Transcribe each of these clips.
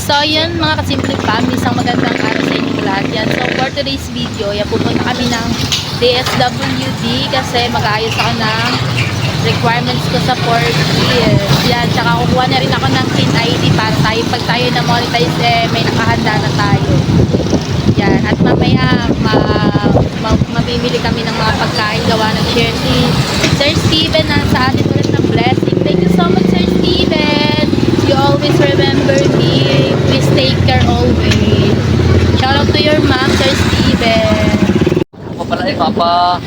So yun mga kasimple fam, isang magandang araw sa inyo lahat yan. So for today's video, yan, pupunta kami ng DSWD kasi mag-aayos ako ng requirements ko sa 4 years. Yan, tsaka kukuha na rin ako ng PIN ID para tayo, pag tayo na monetize, may nakahanda na tayo. Yan, at mamaya mamimili kami ng mga pagkain gawa ng share si Sir Steven na sa atin ulit ng blessing. Thank you so much, Sir Steven. You always remember me. Please take care always. Shout out to your mom, Sir Steven. Ako pala Papa.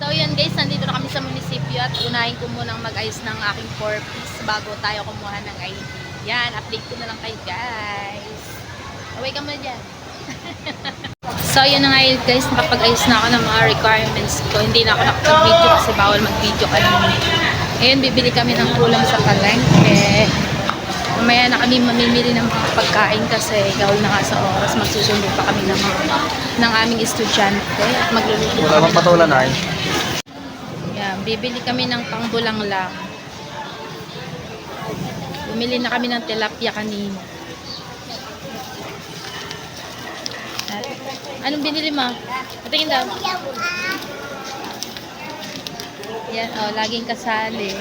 So yun guys, nandito na kami sa munisipyo at unahin ko munang mag-ayos ng aking 4-piece bago tayo kumuha ng ID. Yan, update ko na lang kayo guys. Away ka muna dyan. So yun na nga yun guys, nakapag-ayos na ako ng mga requirements ko. Hindi na ako nakapag-video kasi bawal mag-video kanina. Ngayon bibili kami ng ulam sa palengke. Mamaya na kami mamimili ng mga pagkain kasi gawin na nga sa oras. Magsusundo pa kami ng aming estudyante at magluluto Wala bang patulan ay? Yan, bibili kami ng pangbulang lang. Bumili na kami ng tilapia kanina. At, anong binili mo? Patingin daw. Yan, oh, laging kasali.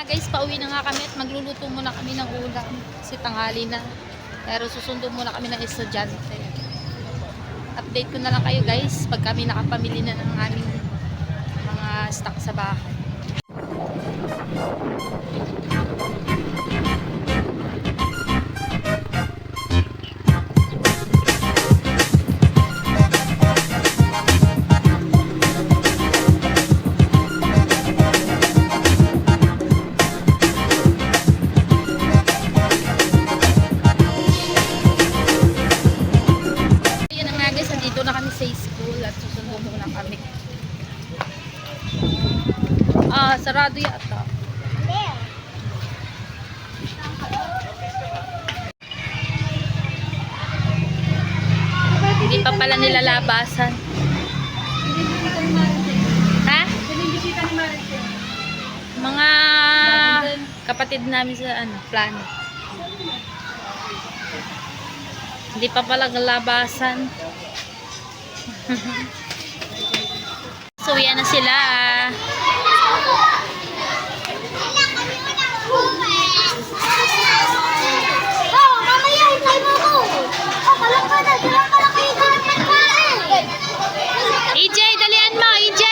Guys, pauwi na nga kami at magluluto muna kami ng ulam kasi tanghali na, pero susundo muna kami ng estudyante. Update ko na lang kayo guys pag kami nakapamili na ng aming mga stock sa bahay. Dito na kami sa school at susundo muna kami. Sarado yata. Hindi pa pala nilalabasan. Ha? Mga kapatid namin sa plano. Hindi pa pala labasan. So yan na sila. EJ, dalian mo, EJ.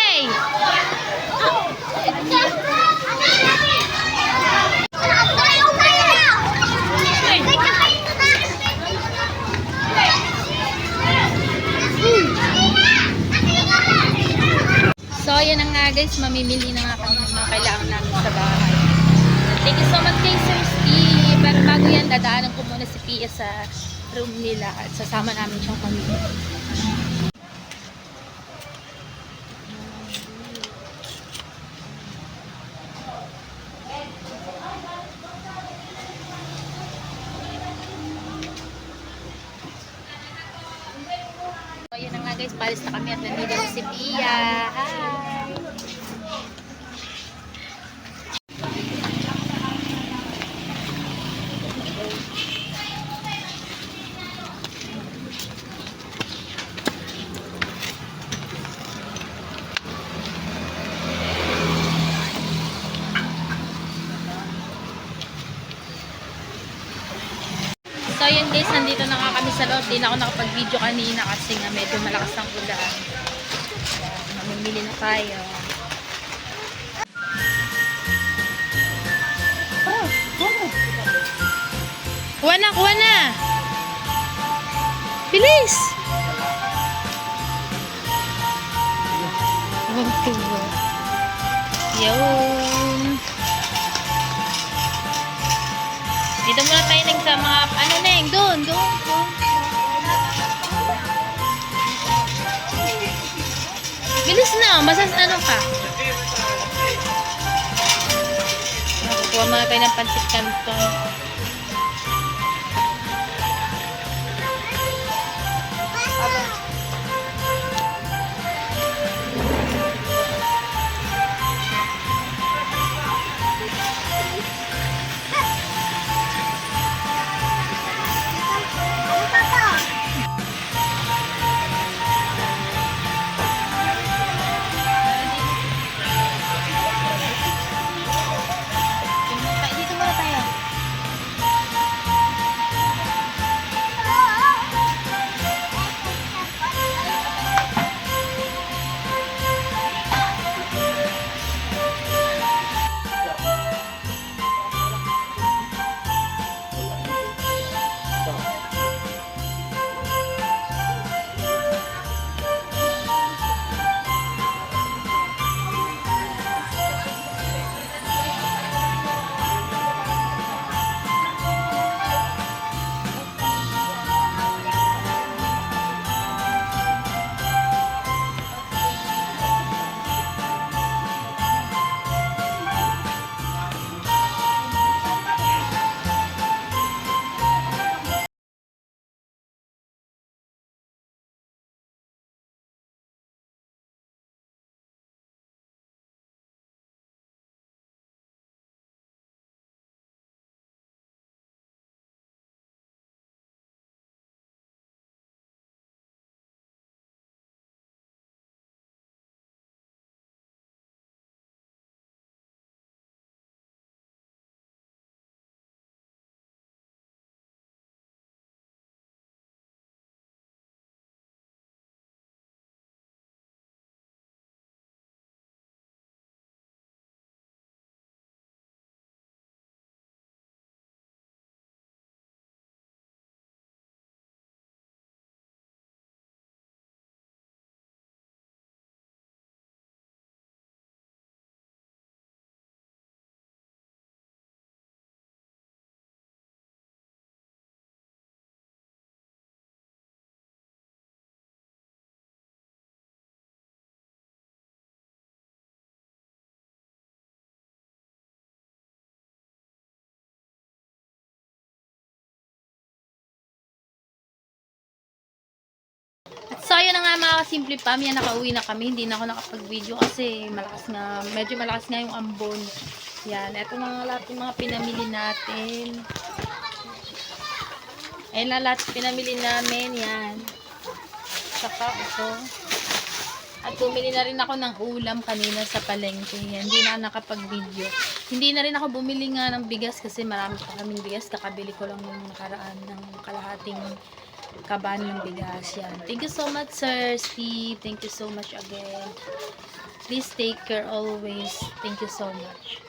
So, ayan na nga guys, mamimili na nga kami ng mga kailangan namin sa bahay. Thank you so much kay Sir Steve. Pero bago yan, dadaanan ko muna si Pia sa room nila at sasama namin siyang pamilya. Ayan na nga guys, palis na kami at nandito na si Pia. Hi! So yun guys, nandito na nga kami sa loob. Di na ako nakapag-video kanina kasi nga medyo malakas ang ulan. Ayan, mamimili na tayo. Kuha na, kuha na! Bilis! Yun. Dito muna tayo nang sa mga, ano neng, doon. Bilis na, ano ka? Kuha muna tayo ng pansit canton. Dito muna tayo. So, ayun na nga mga kasimple pam. Yan, nakauwi na kami. Hindi na ako nakapag-video kasi medyo malakas nga yung ambon. Yan, eto na nga lahat yung mga pinamili natin. Ayun na lahat pinamili namin. Yan. Saka ito. At bumili na rin ako ng ulam kanina sa palengke. Yan, hindi na nakapag-video. Hindi na rin ako bumili nga ng bigas kasi marami pa kaming bigas. Kakabili ko lang yung nakaraan ng kalahating kaban ng bigas. Yan. Thank you so much, Sir Steve. Thank you so much again. Please take care always. Thank you so much.